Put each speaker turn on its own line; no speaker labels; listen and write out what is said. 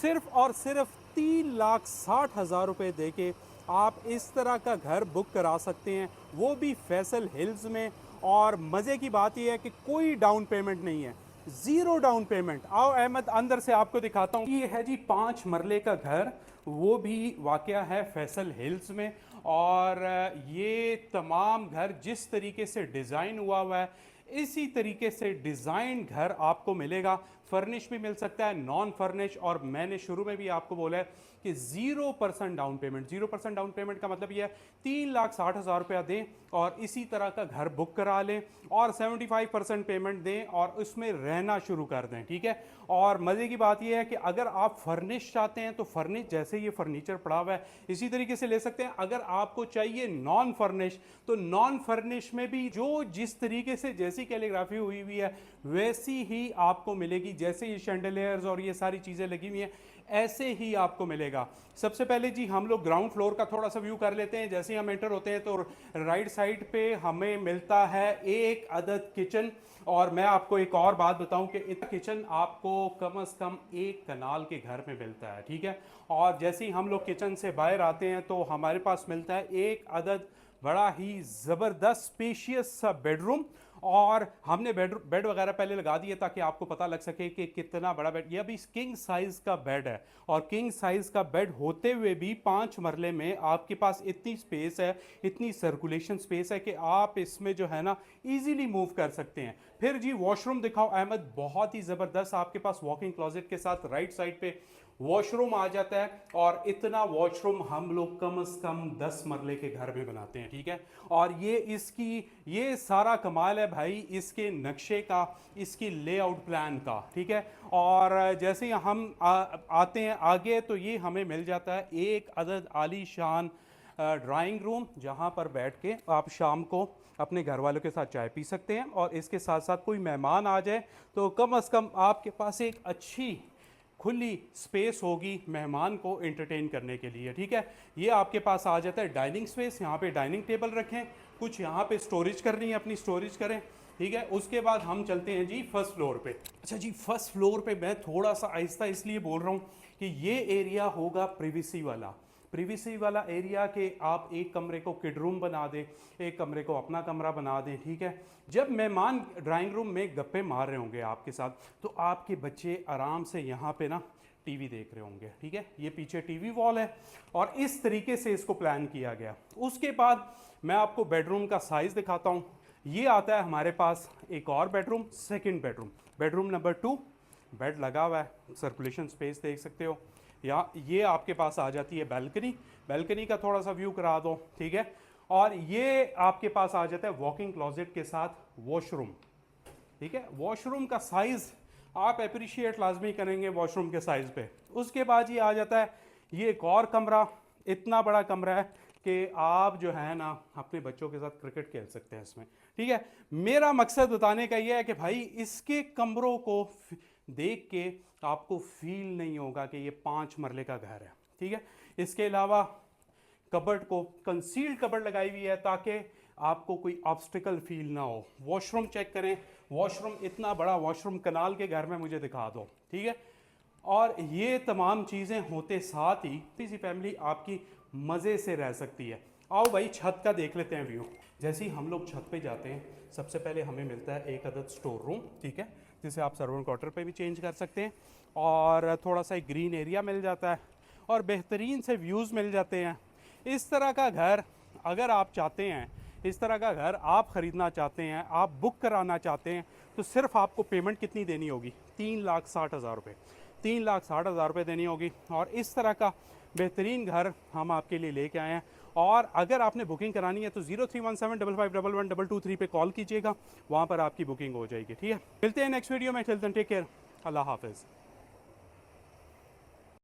सिर्फ और सिर्फ 3,60,000 रुपये दे के आप इस तरह का घर बुक करा सकते हैं, वो भी फैसल हिल्स में। और मज़े की बात यह है कि कोई डाउन पेमेंट नहीं है, ज़ीरो डाउन पेमेंट। आओ अहमद अंदर से आपको दिखाता हूँ। ये है जी 5 मरले का घर, वो भी वाक़या है फैसल हिल्स में। और ये तमाम घर जिस तरीके से डिज़ाइन हुआ है, इसी तरीके से डिज़ाइन घर आपको मिलेगा। फर्निश भी मिल सकता है, नॉन फर्निश। और मैंने शुरू में भी आपको बोला है कि 0% डाउन पेमेंट। 0% डाउन पेमेंट का मतलब यह है 3,60,000 रुपया दें और इसी तरह का घर बुक करा लें और 75% पेमेंट दें और उसमें रहना शुरू कर दें, ठीक है। और मज़े की बात यह है कि अगर आप फर्निश चाहते हैं तो फर्निश जैसे ये फर्नीचर पड़ा हुआ है इसी तरीके से ले सकते हैं। अगर आपको चाहिए नॉन फर्निश तो नॉन फर्निश में भी जो जिस तरीके से जैसी कैलीग्राफी हुई हुई है वैसी ही आपको मिलेगी। जैसे ये शैंडलियर्स और ये सारी चीज़ें लगी हुई हैं ऐसे ही आपको मिलेगा। सबसे पहले जी हम लोग ग्राउंड फ्लोर का थोड़ा सा व्यू कर लेते हैं। जैसे ही हम एंटर होते हैं तो राइट साइड पे हमें मिलता है एक अदद किचन। और मैं आपको एक और बात बताऊं कि इतना किचन आपको कम से कम एक कनाल के घर में मिलता है, ठीक है। और जैसे ही हम लोग किचन से बाहर आते हैं तो हमारे पास मिलता है एक अदद बड़ा ही ज़बरदस्त स्पेशियस सा बेडरूम। और हमने बेड वगैरह पहले लगा दिए ताकि आपको पता लग सके कि कितना बड़ा बेड। ये अभी किंग साइज का बेड है और किंग साइज का बेड होते हुए भी 5 मरले में आपके पास इतनी स्पेस है, इतनी सर्कुलेशन स्पेस है कि आप इसमें जो है ना इजीली मूव कर सकते हैं। फिर जी वॉशरूम दिखाओ अहमद, बहुत ही ज़बरदस्त आपके पास वॉकिंग क्लोजेट के साथ राइट साइड पे वॉशरूम आ जाता है। और इतना वॉशरूम हम लोग कम से कम 10 मरले के घर में बनाते हैं, ठीक है। और ये सारा कमाल है भाई इसके नक्शे का, इसकी लेआउट प्लान का, ठीक है। और जैसे ही हम आते हैं आगे तो ये हमें मिल जाता है एक अदद आलीशान ड्राइंग रूम, जहाँ पर बैठ के आप शाम को अपने घर वालों के साथ चाय पी सकते हैं। और इसके साथ साथ कोई मेहमान आ जाए तो कम से कम आपके पास एक अच्छी खुली स्पेस होगी मेहमान को एंटरटेन करने के लिए, ठीक है। ये आपके पास आ जाता है डाइनिंग स्पेस, यहाँ पे डाइनिंग टेबल रखें, कुछ यहाँ पे स्टोरेज करनी है अपनी स्टोरेज करें, ठीक है। उसके बाद हम चलते हैं जी फर्स्ट फ्लोर पे। अच्छा जी फर्स्ट फ्लोर पे मैं थोड़ा सा आहिस्ता इसलिए बोल रहा हूँ कि ये एरिया होगा प्रिवेसी वाला एरिया के आप एक कमरे को किड रूम बना दें, एक कमरे को अपना कमरा बना दें, ठीक है। जब मेहमान ड्राइंग रूम में गप्पे मार रहे होंगे आपके साथ तो आपके बच्चे आराम से यहाँ पे ना टीवी देख रहे होंगे, ठीक है। ये पीछे टीवी वॉल है और इस तरीके से इसको प्लान किया गया। उसके बाद मैं आपको बेडरूम का साइज़ दिखाता हूँ। ये आता है हमारे पास एक और bedroom, second bedroom number 2। Bed लगा हुआ है, सर्कुलेशन स्पेस देख सकते हो। या ये आपके पास आ जाती है बैल्कनी का थोड़ा सा व्यू करा दो, ठीक है। और ये आपके पास आ जाता है वॉकिंग क्लोजेट के साथ वॉशरूम, ठीक है। वॉशरूम का साइज आप अप्रिशिएट लाजमी करेंगे वॉशरूम के साइज पे। उसके बाद ये आ जाता है ये एक और कमरा, इतना बड़ा कमरा है कि आप जो है ना अपने बच्चों के साथ क्रिकेट खेल सकते हैं इसमें, ठीक है। मेरा मकसद बताने का ये है कि भाई इसके कमरों को देख के आपको फील नहीं होगा कि ये 5 मरले का घर है, ठीक है। इसके अलावा कबर्ड को कंसील्ड कबर्ड लगाई हुई है ताकि आपको कोई ऑब्स्टिकल फील ना हो। वॉशरूम चेक करें, वॉशरूम इतना बड़ा वॉशरूम कनाल के घर में मुझे दिखा दो, ठीक है। और ये तमाम चीज़ें होते साथ ही किसी फैमिली आपकी मज़े से रह सकती है। आओ भाई छत का देख लेते हैं व्यू। जैसे ही हम लोग छत पे जाते हैं सबसे पहले हमें मिलता है एक अदद स्टोर रूम, ठीक है, जिसे आप सर्वेंट क्वार्टर पे भी चेंज कर सकते हैं। और थोड़ा सा एक ग्रीन एरिया मिल जाता है और बेहतरीन से व्यूज़ मिल जाते हैं। इस तरह का घर अगर आप चाहते हैं, इस तरह का घर आप ख़रीदना चाहते हैं, आप बुक कराना चाहते हैं तो सिर्फ आपको पेमेंट कितनी देनी होगी? 3,60,000 रुपये। 3,60,000 रुपये देनी होगी और इस तरह का बेहतरीन घर हम आपके लिए लेके आए हैं। और अगर आपने बुकिंग करानी है तो 031755112223 पे कॉल कीजिएगा, वहाँ पर आपकी बुकिंग हो जाएगी, ठीक है। मिलते हैं नेक्स्ट वीडियो में, टिल देन टेक केयर, अल्लाह हाफिज़।